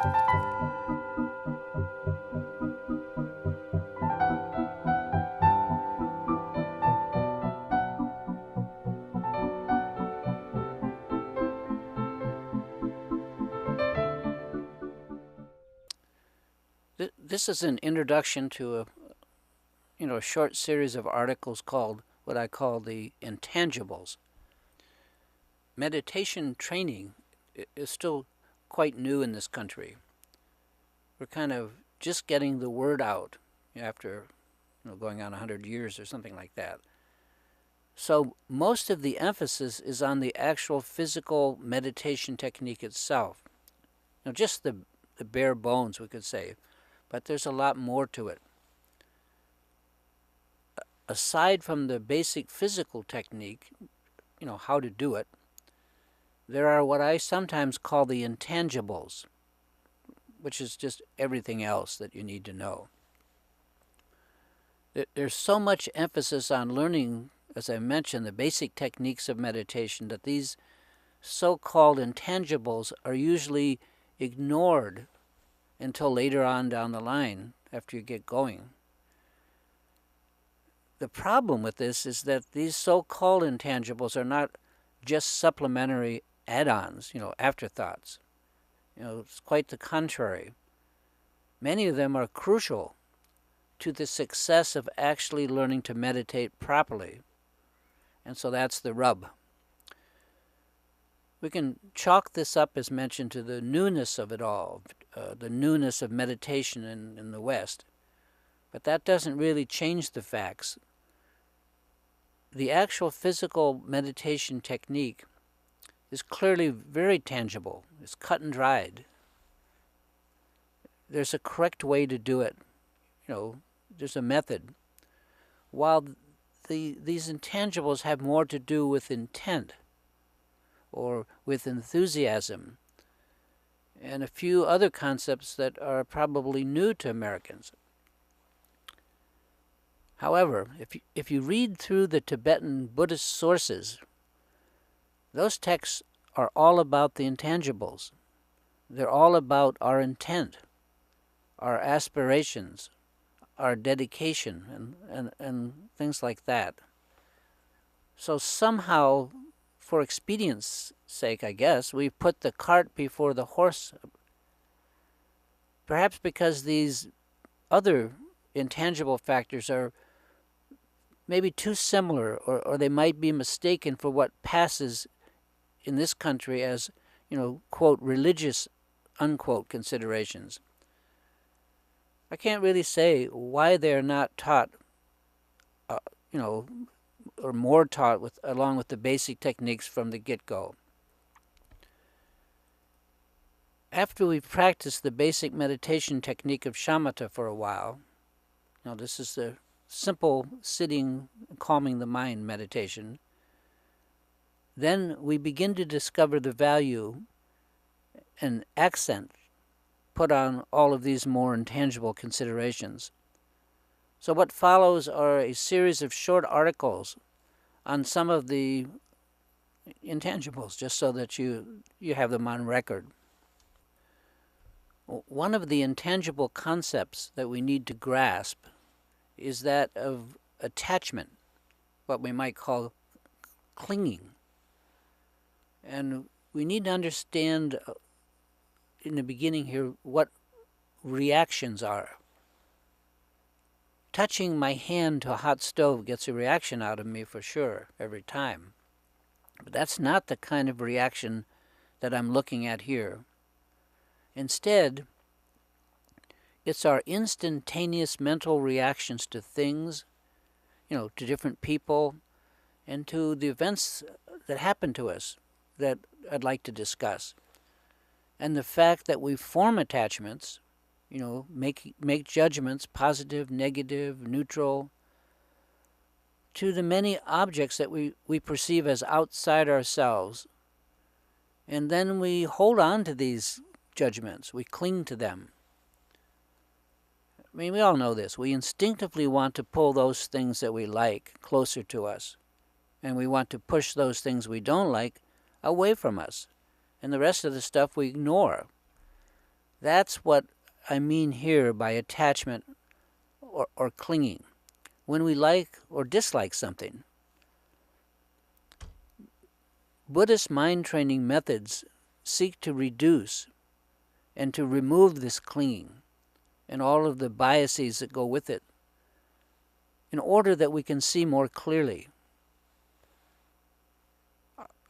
This is an introduction to a short series of articles called what I call the intangibles. Meditation training is still quite new in this country. We're kind of just getting the word out after going on 100 years or something like that. So most of the emphasis is on the actual physical meditation technique itself. Just the bare bones, we could say, but there's a lot more to it. Aside from the basic physical technique, how to do it, there are what I sometimes call the intangibles, which is just everything else that you need to know. There's so much emphasis on learning, as I mentioned, the basic techniques of meditation, that these so-called intangibles are usually ignored until later on down the line after you get going. The problem with this is that these so-called intangibles are not just supplementary add-ons, afterthoughts. It's quite the contrary. Many of them are crucial to the success of actually learning to meditate properly. And so that's the rub. We can chalk this up, as mentioned, to the newness of it all, the newness of meditation in the West. But that doesn't really change the facts. The actual physical meditation technique is clearly very tangible. It's cut and dried. There's a correct way to do it. There's a method. While these intangibles have more to do with intent or with enthusiasm and a few other concepts that are probably new to Americans. However, if you read through the Tibetan Buddhist sources, those texts are all about the intangibles. They're all about our intent, our aspirations, our dedication, and things like that. So somehow, for expedience sake, I guess, we put the cart before the horse. Perhaps because these other intangible factors are maybe too similar, or they might be mistaken for what passes in this country as, quote, religious, unquote, considerations. I can't really say why they're not taught, or more taught along with the basic techniques from the get-go. After we've practiced the basic meditation technique of shamatha for a while, this is the simple sitting, calming the mind meditation, then we begin to discover the value and accent put on all of these more intangible considerations. So what follows are a series of short articles on some of the intangibles, just so that you have them on record. One of the intangible concepts that we need to grasp is that of attachment, what we might call clinging. And we need to understand in the beginning here what reactions are. Touching my hand to a hot stove gets a reaction out of me for sure every time. But that's not the kind of reaction that I'm looking at here. Instead, it's our instantaneous mental reactions to things, to different people, and to the events that happen to us that I'd like to discuss. And the fact that we form attachments, make judgments, positive, negative, neutral, to the many objects that we perceive as outside ourselves. And then we hold on to these judgments. We cling to them. I mean, we all know this. We instinctively want to pull those things that we like closer to us. And we want to push those things we don't like away from us. And the rest of the stuff we ignore. That's what I mean here by attachment or clinging. When we like or dislike something, Buddhist mind training methods seek to reduce and to remove this clinging and all of the biases that go with it in order that we can see more clearly.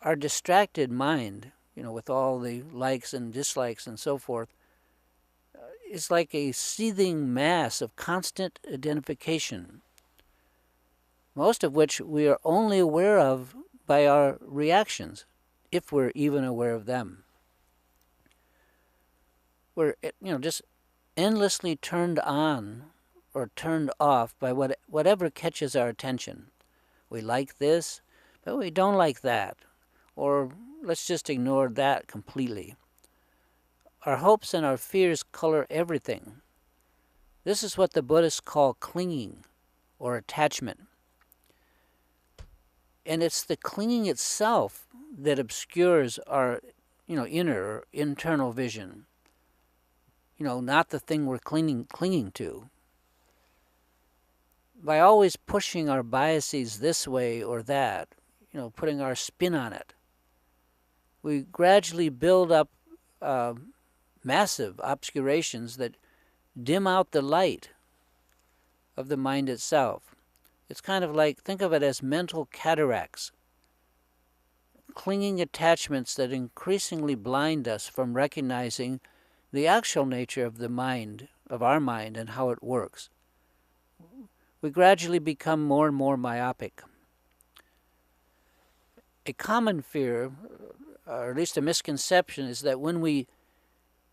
Our distracted mind, with all the likes and dislikes and so forth, is like a seething mass of constant identification, most of which we are only aware of by our reactions, if we're even aware of them. We're, just endlessly turned on or turned off by whatever catches our attention. We like this, but we don't like that. Or let's just ignore that completely. Our hopes and our fears color everything. This is what the Buddhists call clinging or attachment. And it's the clinging itself that obscures our, inner or internal vision. Not the thing we're clinging to. By always pushing our biases this way or that, putting our spin on it, we gradually build up massive obscurations that dim out the light of the mind itself. It's kind of like, think of it as mental cataracts, clinging attachments that increasingly blind us from recognizing the actual nature of the mind, of our mind, and how it works. We gradually become more and more myopic. A common fear, or at least a misconception, is that when we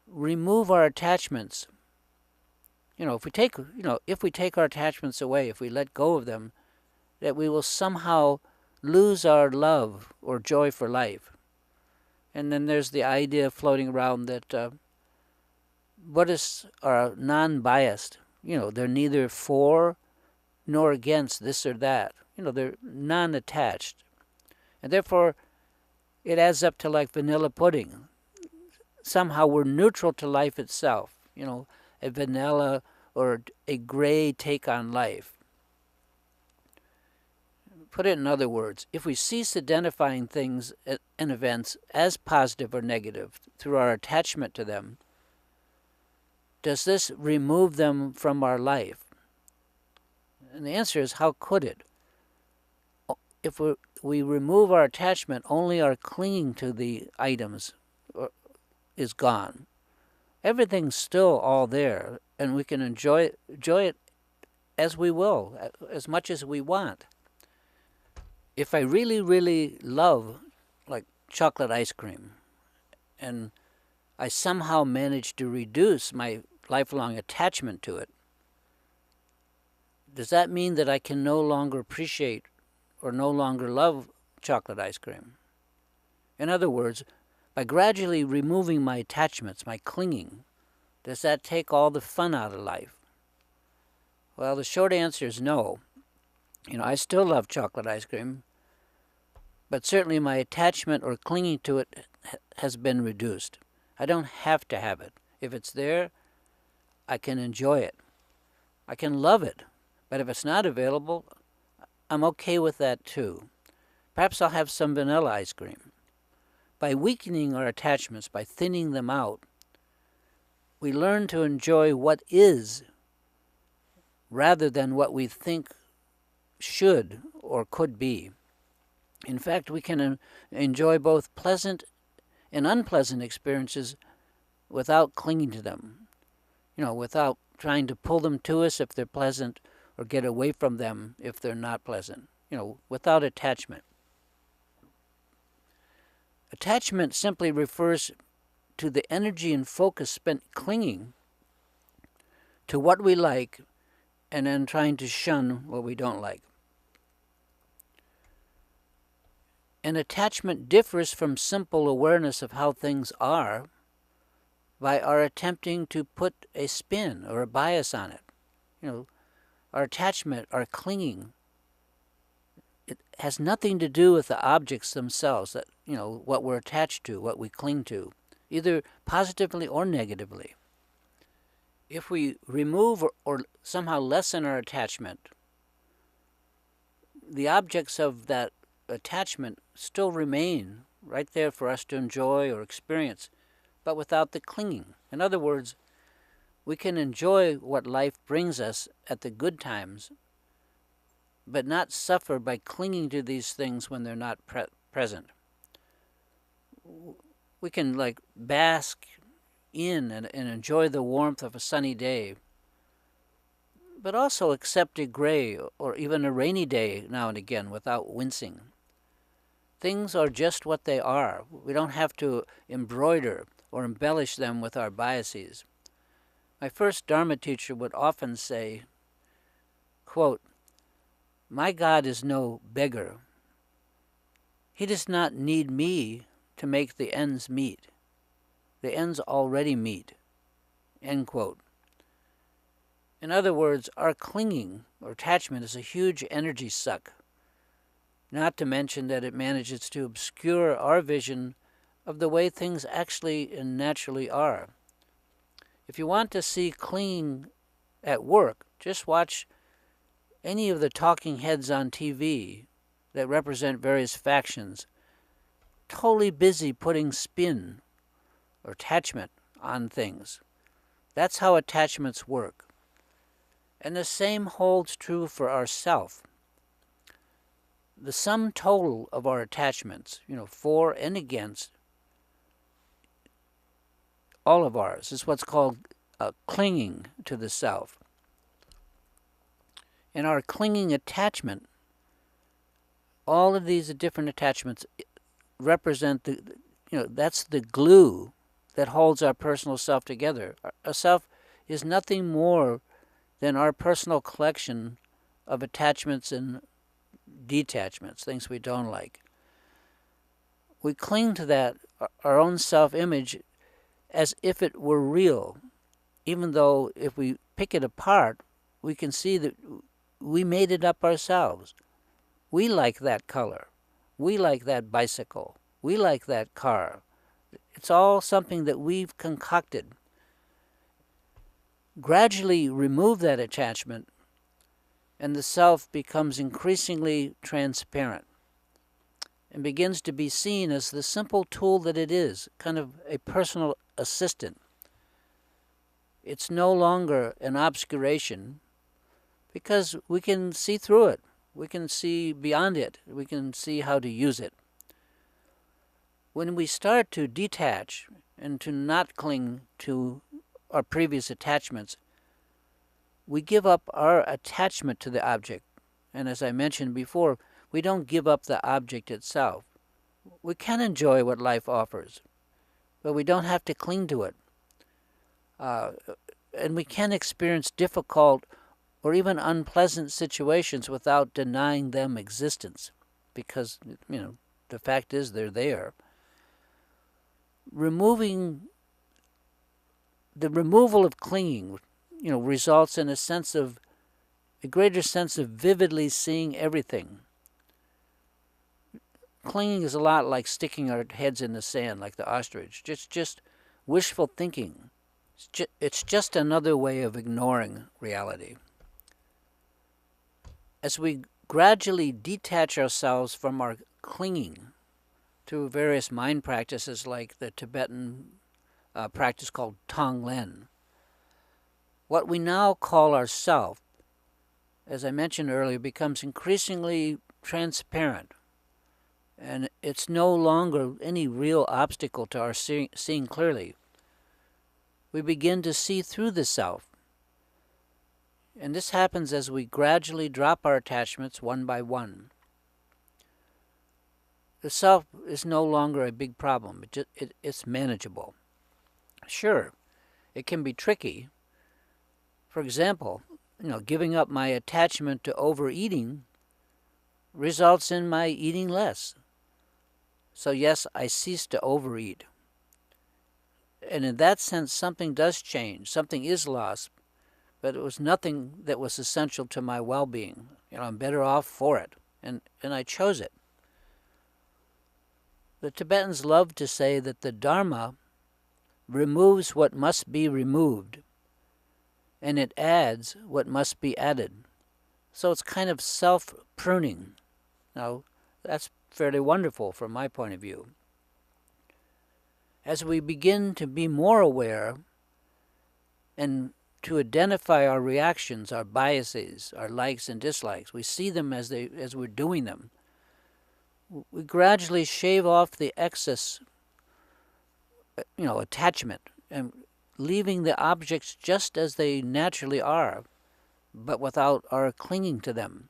remove our attachments, if we take our attachments away, if we let go of them, that we will somehow lose our love or joy for life. And then there's the idea floating around that Buddhists are non-biased. They're neither for nor against this or that. They're non-attached. And therefore, it adds up to like vanilla pudding. Somehow we're neutral to life itself, a vanilla or a gray take on life. Put it in other words, if we cease identifying things and events as positive or negative through our attachment to them, does this remove them from our life? And the answer is, how could it? If we remove our attachment, only our clinging to the items is gone. Everything's still all there, and we can enjoy it as we will, as much as we want. If I really, really love, like, chocolate ice cream, and I somehow manage to reduce my lifelong attachment to it, does that mean that I can no longer appreciate or no longer love chocolate ice cream? In other words, by gradually removing my attachments, my clinging, does that take all the fun out of life? Well, the short answer is no. I still love chocolate ice cream, but certainly my attachment or clinging to it has been reduced. I don't have to have it. If it's there, I can enjoy it. I can love it. But if it's not available, I'm okay with that too. Perhaps I'll have some vanilla ice cream. By weakening our attachments, by thinning them out, we learn to enjoy what is rather than what we think should or could be. In fact, we can enjoy both pleasant and unpleasant experiences without clinging to them, without trying to pull them to us if they're pleasant or get away from them if they're not pleasant, without attachment. Attachment simply refers to the energy and focus spent clinging to what we like and then trying to shun what we don't like. An attachment differs from simple awareness of how things are by our attempting to put a spin or a bias on it. Our attachment, our clinging, it has nothing to do with the objects themselves, that what we're attached to, what we cling to, either positively or negatively. If we remove or somehow lessen our attachment, the objects of that attachment still remain right there for us to enjoy or experience, but without the clinging. In other words, we can enjoy what life brings us at the good times, but not suffer by clinging to these things when they're not present. We can like bask in and enjoy the warmth of a sunny day, but also accept a gray or even a rainy day now and again without wincing. Things are just what they are. We don't have to embroider or embellish them with our biases. My first Dharma teacher would often say, quote, "My God is no beggar. He does not need me to make the ends meet. The ends already meet." End quote. In other words, our clinging or attachment is a huge energy suck, not to mention that it manages to obscure our vision of the way things actually and naturally are. If you want to see clinging at work, just watch any of the talking heads on TV that represent various factions, totally busy putting spin or attachment on things. That's how attachments work. And the same holds true for ourself. The sum total of our attachments, for and against, all of ours, is what's called clinging to the self. And our clinging attachment, all of these different attachments represent that's the glue that holds our personal self together. Our self is nothing more than our personal collection of attachments and detachments, things we don't like. We cling to that, our own self-image, as if it were real, even though if we pick it apart, we can see that we made it up ourselves. We like that color. We like that bicycle. We like that car. It's all something that we've concocted. Gradually remove that attachment, and the self becomes increasingly transparent and begins to be seen as the simple tool that it is, kind of a personal assistant. It's no longer an obscuration because we can see through it. We can see beyond it. We can see how to use it. When we start to detach and to not cling to our previous attachments, we give up our attachment to the object. And as I mentioned before, we don't give up the object itself. We can enjoy what life offers, but we don't have to cling to it. And we can experience difficult or even unpleasant situations without denying them existence, because, the fact is they're there. The removal of clinging, results in a greater sense of vividly seeing everything. Clinging is a lot like sticking our heads in the sand, like the ostrich. Just wishful thinking. It's just another way of ignoring reality. As we gradually detach ourselves from our clinging through various mind practices like the Tibetan practice called Tonglen, what we now call ourself, as I mentioned earlier, becomes increasingly transparent, and it's no longer any real obstacle to our seeing clearly. We begin to see through the self, and this happens as we gradually drop our attachments one by one. The self is no longer a big problem. It's manageable. Sure, it can be tricky. For example, giving up my attachment to overeating results in my eating less. So yes, I cease to overeat. And in that sense, something does change. Something is lost, but it was nothing that was essential to my well-being. I'm better off for it, and I chose it. The Tibetans love to say that the Dharma removes what must be removed, and it adds what must be added. So it's kind of self-pruning. Now, that's fairly wonderful from my point of view. As we begin to be more aware and to identify our reactions, our biases, our likes and dislikes, we see them as we're doing them. We gradually shave off the excess, attachment, and leaving the objects just as they naturally are, but without our clinging to them.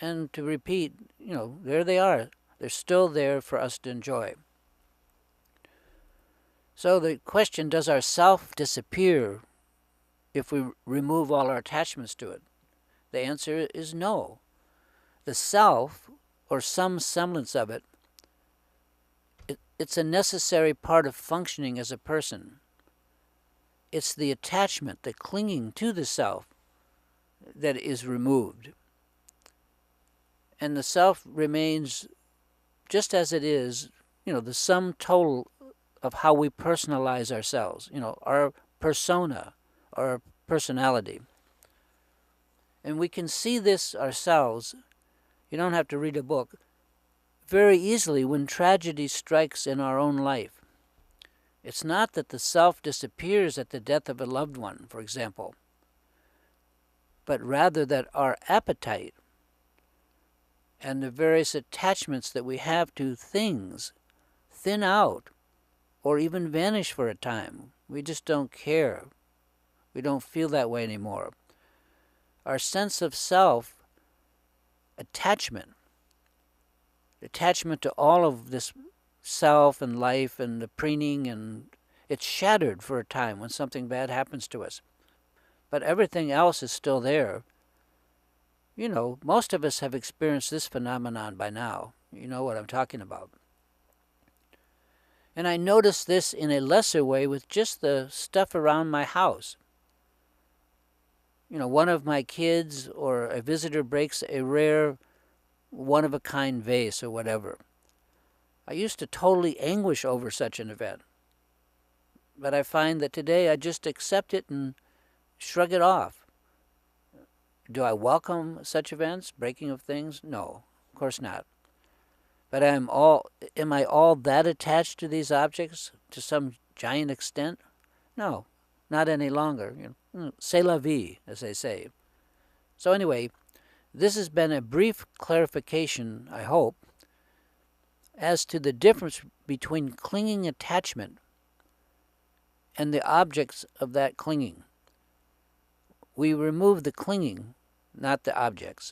And to repeat, there they are. They're still there for us to enjoy. So the question, does our self disappear if we remove all our attachments to it? The answer is no. The self, or some semblance of it, it's a necessary part of functioning as a person. It's the attachment, the clinging to the self, that is removed. And the self remains just as it is, the sum total of how we personalize ourselves, our persona, our personality. And we can see this ourselves, you don't have to read a book, very easily when tragedy strikes in our own life. It's not that the self disappears at the death of a loved one, for example, but rather that our appetite and the various attachments that we have to things thin out or even vanish for a time. We just don't care. We don't feel that way anymore. Our sense of self, attachment to all of this self and life and the preening, and it's shattered for a time when something bad happens to us. But everything else is still there. Most of us have experienced this phenomenon by now. You know what I'm talking about. And I notice this in a lesser way with just the stuff around my house. One of my kids or a visitor breaks a rare, one-of-a-kind vase or whatever. I used to totally anguish over such an event. But I find that today I just accept it and shrug it off. Do I welcome such events, breaking of things? No, of course not. But am I all that attached to these objects to some giant extent? No, not any longer. C'est la vie, as they say. So anyway, this has been a brief clarification, I hope, as to the difference between clinging attachment and the objects of that clinging. We remove the clinging, not the objects.